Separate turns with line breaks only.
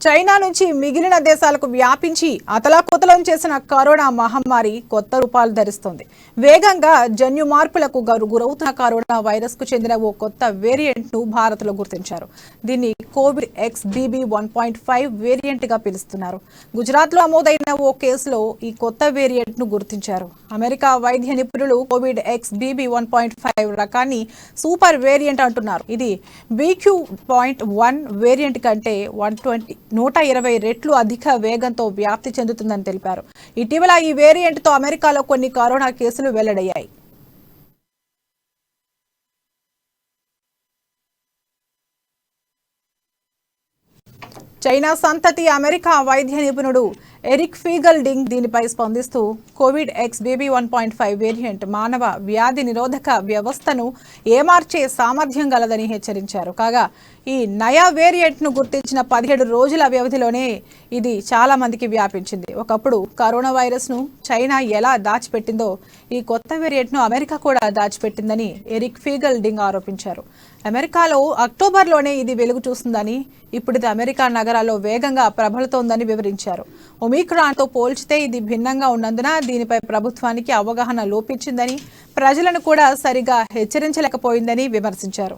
China నుంచి మిగిలిన దేశాలకు వ్యాపించి అతలాకుతలం చేసిన కరోనా మహమ్మారి కొత్త రూపాలు ధరిస్తోంది. వేగంగా జన్యు మార్పులకు గురవుతున్న కరోనా వైరస్ కు చెందిన ఓ కొత్త వేరియంట్ ను భారత్లో గుర్తించారు. దీన్ని కోవిడ్ XBB 1.5 వేరియంట్ గా పిలుస్తున్నారు. గుజరాత్ లో నమోదైన ఓ కేసులో ఈ కొత్త వేరియంట్ ను గుర్తించారు. అమెరికా వైద్య నిపుణులు కోవిడ్ XBB 1.5 రకాన్ని సూపర్ వేరియంట్ అంటున్నారు. ఇది BQ.1 వేరియంట్ కంటే 120 రెట్లు అధిక వేగంతో వ్యాప్తి చెందుతుందని తెలిపారు. ఇటీవల ఈ వేరియంట్ తో అమెరికాలో కొన్ని కరోనా కేసులు వెల్లడయ్యాయి. చైనా సంతతి అమెరికా వైద్య నిపుణుడు ఎరిక్ ఫీగల్డింగ్ దీనిపై స్పందిస్తూ కోవిడ్ XBB 1.5 వేరియంట్ మానవ వ్యాధి నిరోధక వ్యవస్థను ఏమార్చే సామర్థ్యం గలదని హెచ్చరించారు. కాగా ఈ నయా వేరియంట్ ను గుర్తించిన 17 రోజుల వ్యవధిలోనే ఇది చాలా మందికి వ్యాపించింది. ఒకప్పుడు కరోనా వైరస్ ను చైనా ఎలా దాచిపెట్టిందో ఈ కొత్త వేరియంట్ ను అమెరికా కూడా దాచిపెట్టిందని ఎరిక్ ఫీగల్డింగ్ ఆరోపించారు. అమెరికాలో అక్టోబర్లోనే ఇది వెలుగు చూస్తుందని, ఇప్పుడు ఇది అమెరికా నగరాల్లో వేగంగా ప్రబలుతోందని వివరించారు. ఒమిక్రాన్తో పోల్చితే ఇది భిన్నంగా ఉన్నందున దీనిపై ప్రభుత్వానికి అవగాహన లోపించిందని, ప్రజలను కూడా సరిగా హెచ్చరించలేకపోయిందని విమర్శించారు.